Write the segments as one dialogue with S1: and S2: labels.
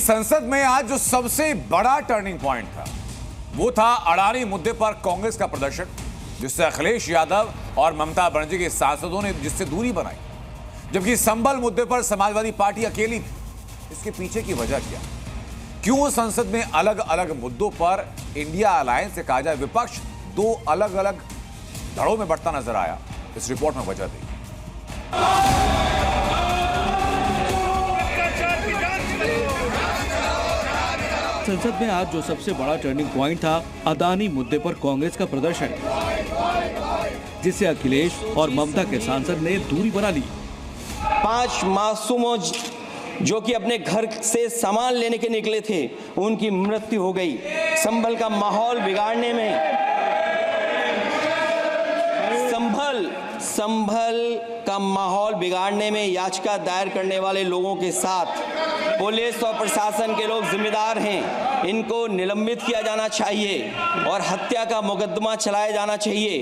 S1: संसद में आज जो सबसे बड़ा टर्निंग पॉइंट था वो था अडानी मुद्दे पर कांग्रेस का प्रदर्शन, जिससे अखिलेश यादव और ममता बनर्जी के सांसदों ने जिससे दूरी बनाई, जबकि संभल मुद्दे पर समाजवादी पार्टी अकेली थी। इसके पीछे की वजह क्या? क्यों संसद में अलग अलग मुद्दों पर इंडिया अलायंस से कहा जाए विपक्ष दो अलग अलग धड़ों में बढ़ता नजर आया? इस रिपोर्ट में वजह दी।
S2: संसद में आज जो सबसे बड़ा टर्निंग पॉइंट था अडानी मुद्दे पर कांग्रेस का प्रदर्शन, जिससे अखिलेश और ममता के सांसद ने दूरी बना ली।
S3: 5 मासूमों जो कि अपने घर से सामान लेने के निकले थे, उनकी मृत्यु हो गई। संभल का माहौल बिगाड़ने में संभल का माहौल बिगाड़ने में याचिका दायर करने वाले लोगों के साथ पुलिस और प्रशासन के लोग जिम्मेदार हैं। इनको निलंबित किया जाना चाहिए और हत्या का मुकदमा चलाया जाना चाहिए।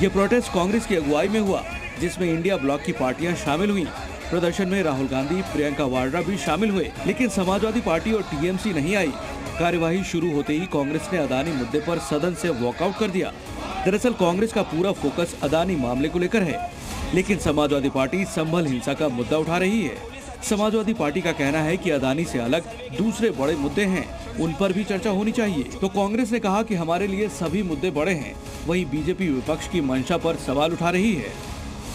S2: ये प्रोटेस्ट कांग्रेस की अगुवाई में हुआ, जिसमें इंडिया ब्लॉक की पार्टियां शामिल हुई। प्रदर्शन में राहुल गांधी, प्रियंका वाड्रा भी शामिल हुए, लेकिन समाजवादी पार्टी और टीएमसी नहीं आई। कार्यवाही शुरू होते ही कांग्रेस ने अडानी मुद्दे पर सदन से वॉकआउट कर दिया। दरअसल कांग्रेस का पूरा फोकस अडानी मामले को लेकर है, लेकिन समाजवादी पार्टी संभल हिंसा का मुद्दा उठा रही है। समाजवादी पार्टी का कहना है कि अडानी से अलग दूसरे बड़े मुद्दे हैं, उन पर भी चर्चा होनी चाहिए। तो कांग्रेस ने कहा कि हमारे लिए सभी मुद्दे बड़े हैं। वहीं बीजेपी विपक्ष की मंशा पर सवाल उठा रही है।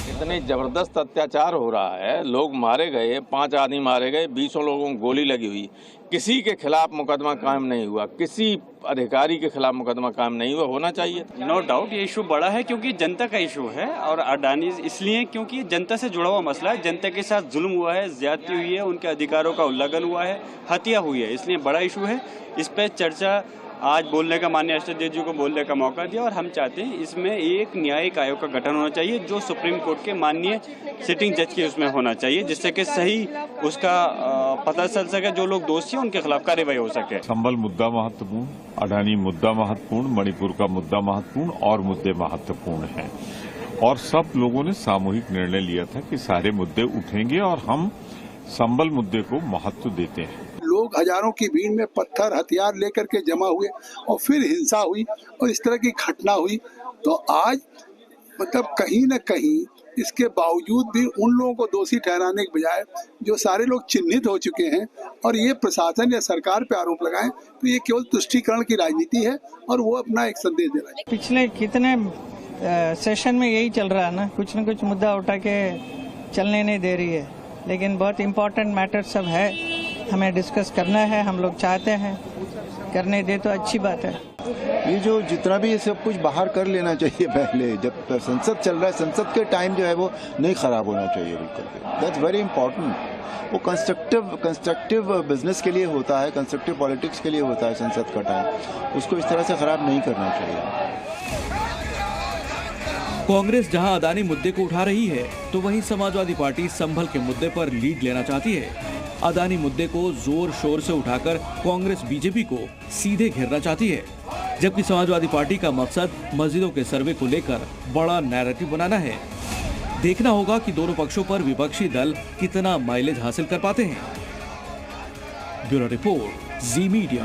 S4: इतने जबरदस्त अत्याचार हो रहा है, लोग मारे गए, 5 आदमी मारे गए, 20 लोगों को गोली लगी हुई, किसी के खिलाफ मुकदमा कायम नहीं हुआ, किसी अधिकारी के खिलाफ मुकदमा कायम नहीं हुआ। होना चाहिए।
S5: नो डाउट ये इशू बड़ा है, क्योंकि जनता का इशू है और अडानी इसलिए क्योंकि जनता से जुड़ा हुआ मसला है। जनता के साथ जुल्म हुआ है, ज्यादती हुई है, उनके अधिकारों का उल्लंघन हुआ है, हत्या हुई है, इसलिए बड़ा इशू है। इस पे चर्चा आज बोलने का माननीय अष्टदेव जी को बोलने का मौका दिया और हम चाहते हैं इसमें एक न्यायिक आयोग का गठन होना चाहिए, जो सुप्रीम कोर्ट के माननीय सिटिंग जज के उसमें होना चाहिए, जिससे कि सही उसका पता चल सके, जो लोग दोषी हैं उनके खिलाफ कार्रवाई हो सके।
S6: संभल मुद्दा महत्वपूर्ण, अडानी मुद्दा महत्वपूर्ण, मणिपुर का मुद्दा महत्वपूर्ण और मुद्दे महत्वपूर्ण हैं। और सब लोगों ने सामूहिक निर्णय लिया था कि सारे मुद्दे उठेंगे और हम संभल मुद्दे को महत्व देते हैं।
S7: लोग हजारों की भीड़ में पत्थर हथियार लेकर के जमा हुए और फिर हिंसा हुई और इस तरह की घटना हुई। तो आज मतलब कहीं न कहीं इसके बावजूद भी उन लोगों को दोषी ठहराने के बजाय जो सारे लोग चिन्हित हो चुके हैं और ये प्रशासन या सरकार पे आरोप लगाएं, तो ये केवल तुष्टीकरण की राजनीति है और वो अपना एक संदेश दे रहा है।
S8: पिछले कितने सेशन में यही चल रहा है ना, कुछ न कुछ मुद्दा उठा के चलने नहीं दे रही है, लेकिन बहुत इम्पोर्टेंट मैटर सब है, हमें डिस्कस करना है। हम लोग चाहते हैं करने दे तो अच्छी बात है।
S9: ये जो जितना भी ये सब कुछ बाहर कर लेना चाहिए पहले, जब संसद चल रहा है, संसद के टाइम जो है वो नहीं खराब होना चाहिए बिल्कुल। That's very important. वो कंस्ट्रक्टिव बिजनेस के लिए होता है, कंस्ट्रक्टिव पॉलिटिक्स के लिए होता है संसद का टाइम, उसको इस तरह से खराब नहीं करना चाहिए।
S2: कांग्रेस जहां अडानी मुद्दे को उठा रही है, तो वहीं समाजवादी पार्टी संभल के मुद्दे पर लीड लेना चाहती है। अडानी मुद्दे को जोर शोर से उठाकर कांग्रेस बीजेपी को सीधे घेरना चाहती है, जबकि समाजवादी पार्टी का मकसद मस्जिदों के सर्वे को लेकर बड़ा नैरेटिव बनाना है। देखना होगा कि दोनों पक्षों पर विपक्षी दल कितना माइलेज हासिल कर पाते हैं। ब्यूरो रिपोर्ट, जी मीडिया।